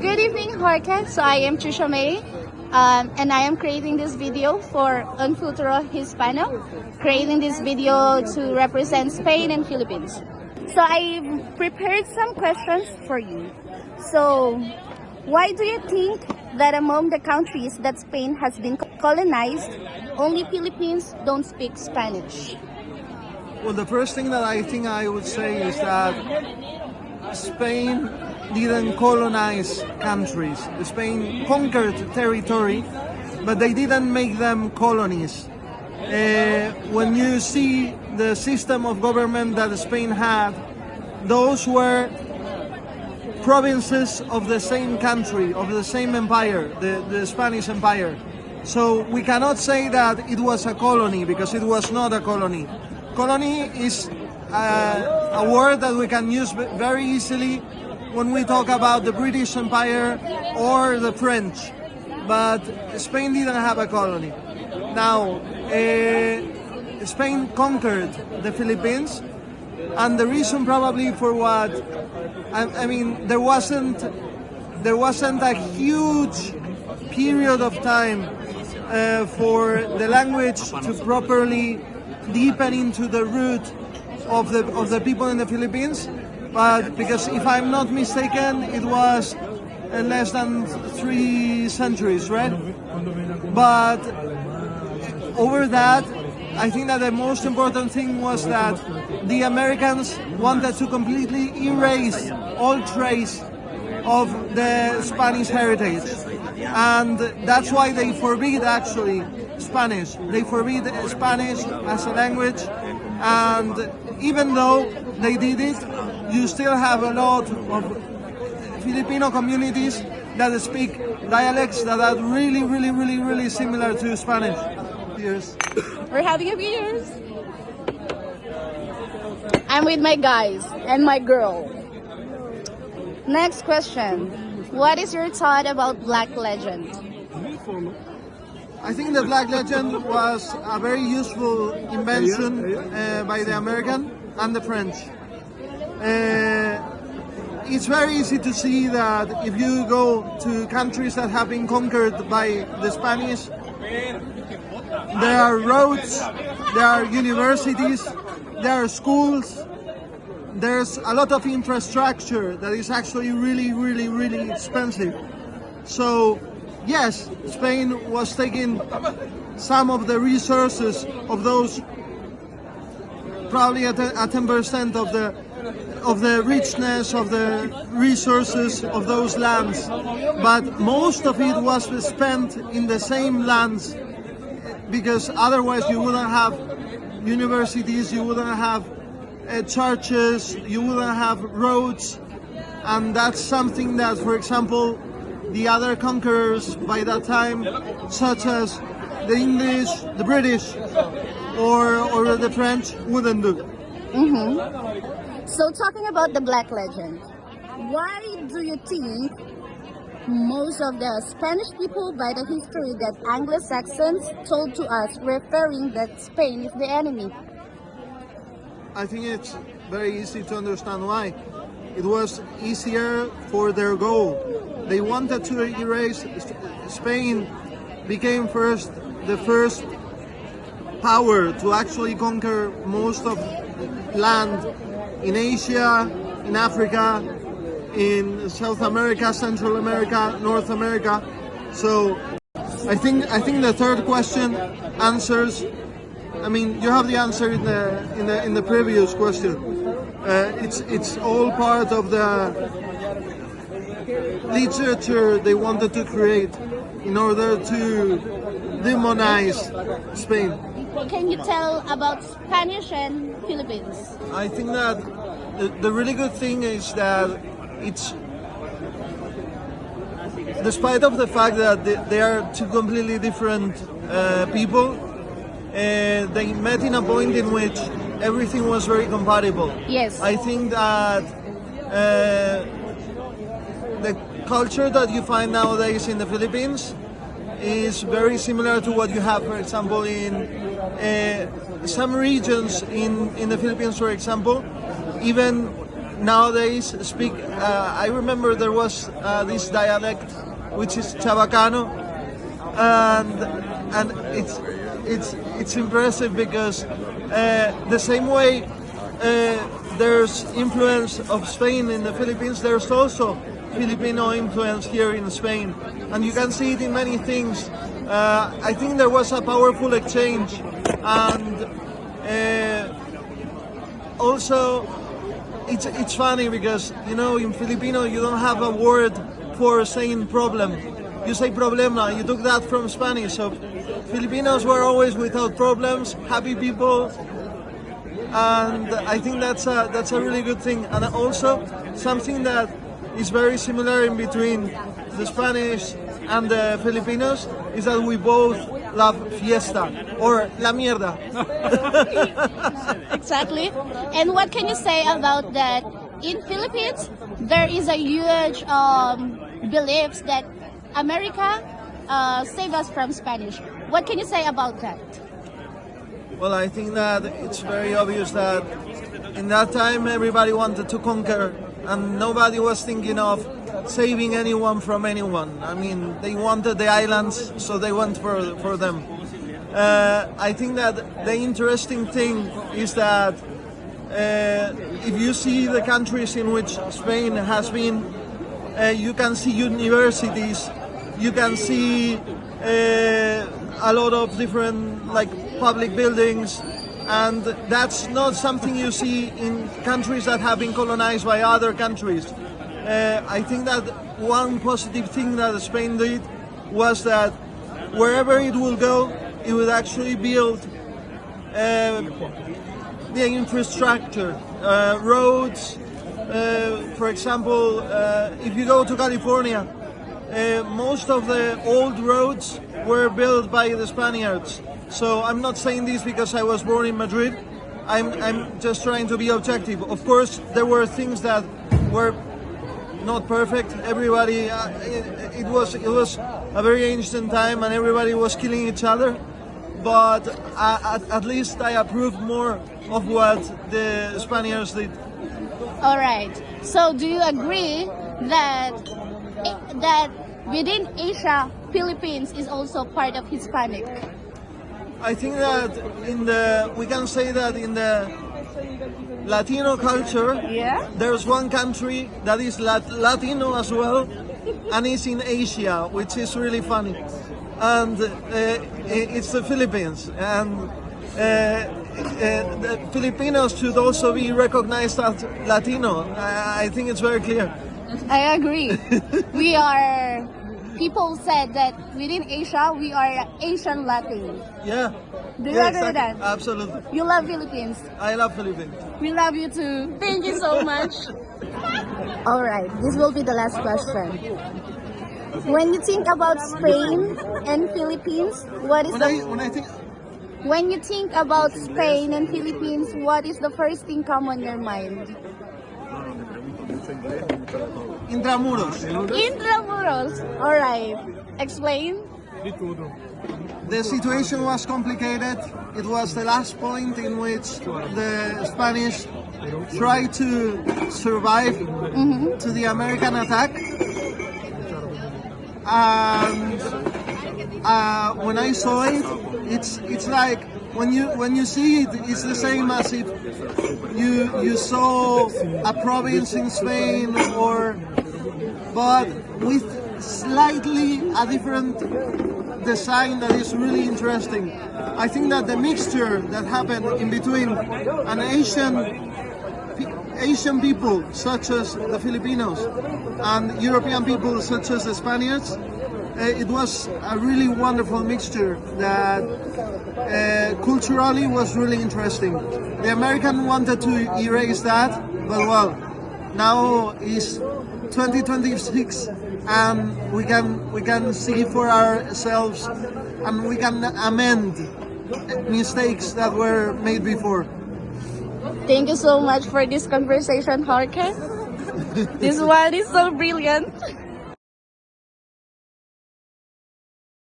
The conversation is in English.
Good evening, Jorge. So I am Trisha and I am creating this video for Un Futuro Hispano, creating this video to represent Spain and Philippines. So I've prepared some questions for you. So why do you think that among the countries that Spain has been colonized, only Philippines don't speak Spanish? Well, the first thing that I think I would say is that Spain didn't colonize countries. Spain conquered territory, but they didn't make them colonies. When you see the system of government that Spain had, those were provinces of the same country, of the same empire, the Spanish Empire. So we cannot say that it was a colony, because it was not a colony. Colony is a word that we can use very easily when we talk about the British Empire or the French, but Spain didn't have a colony. Now, Spain conquered the Philippines, and the reason probably for what, I mean, there wasn't a huge period of time for the language to properly deepen into the root of the people in the Philippines. But because if I'm not mistaken, it was less than 3 centuries, right? But over that, I think that the most important thing was that the Americans wanted to completely erase all trace of the Spanish heritage. And that's why they forbid actually Spanish. They forbid Spanish as a language, and even though they did it, you still have a lot of Filipino communities that speak dialects that are really similar to Spanish. Cheers. We're having a beers. I'm with my guys and my girl. Next question. What is your thought about Black Legend? I think the Black Legend was a very useful invention by the American and the French. It's very easy to see that if you go to countries that have been conquered by the Spanish, there are roads, there are universities, there are schools, there's a lot of infrastructure that is actually really expensive. So yes, Spain was taking some of the resources of those, probably at 10% of the richness of the resources of those lands, but most of it was spent in the same lands, because otherwise you wouldn't have universities, you wouldn't have churches, you wouldn't have roads, and that's something that, for example, the other conquerors by that time, such as the English, the British, or the French, wouldn't do. So talking about the Black Legend, why do you think most of the Spanish people by the history that Anglo-Saxons told to us, referring that Spain is the enemy? I think it's very easy to understand why. It was easier for their goal. They wanted to erase Spain, became the first power to actually conquer most of land in Asia, in Africa, in South America, Central America, North America. So I think the third question answers. I mean, you have the answer in the previous question. It's all part of the literature they wanted to create in order to demonize Spain. Can you tell about Spanish and Philippines? I think that the really good thing is that it's, despite of the fact that they are two completely different people, they met in a point in which everything was very compatible. Yes. I think that the culture that you find nowadays in the Philippines is very similar to what you have, for example, in some regions in the Philippines, for example. Even nowadays speak. I remember there was this dialect which is Chabacano, and it's impressive because the same way there's influence of Spain in the Philippines, there's also Filipino influence here in Spain, and you can see it in many things. I think there was a powerful exchange, and also it's funny because in Filipino you don't have a word for saying problem. You say problema. You took that from Spanish. So Filipinos were always without problems, happy people, and I think that's a really good thing. And also something that is very similar in between the Spanish and the Filipinos is that we both love fiesta or la mierda. Exactly. And what can you say about that? In Philippines, there is a huge beliefs that America saved us from Spanish. What can you say about that? Well, I think that it's very obvious that in that time everybody wanted to conquer and nobody was thinking of saving anyone from anyone. I mean, they wanted the islands, so they went for them. I think that the interesting thing is that if you see the countries in which Spain has been, you can see universities, you can see a lot of different public buildings, and that's not something you see in countries that have been colonized by other countries. I think that one positive thing that Spain did was that wherever it will go, it would actually build the infrastructure, roads. For example, if you go to California, most of the old roads were built by the Spaniards. So I'm not saying this because I was born in Madrid. I'm just trying to be objective. Of course, there were things that were not perfect. Everybody, it was a very ancient time, and everybody was killing each other. But at least I approved more of what the Spaniards did. All right. So do you agree that within Asia, Philippines is also part of Hispanic? I think that we can say that in the Latino culture, Yeah. there's one country that is Latino as well, and it's in Asia, which is really funny. And it's the Philippines. And the Filipinos should also be recognized as Latino. I think it's very clear. I agree. People said that within Asia, we are Asian Latin. Yeah. Do you Yeah, agree with that? Absolutely. You love Philippines. I love Philippines. We love you too. Thank you so much. All right, this will be the last question. When you think about Spain and Philippines, when you think about Spain and Philippines, what is the first thing come on your mind? Intramuros. Intramuros. All right. Explain. The situation was complicated. It was the last point in which the Spanish tried to survive to the American attack. And when I saw it, it's like when you see it, it's the same as if you saw a province in Spain, but with slightly a different design that is really interesting. I think that the mixture that happened in between an Asian people such as the Filipinos and European people such as the Spaniards, it was a really wonderful mixture that culturally was really interesting. The American wanted to erase that, but well, now is 2026 and we can see for ourselves and we can amend mistakes that were made before. Thank you so much for this conversation, Jorge. This one is so brilliant.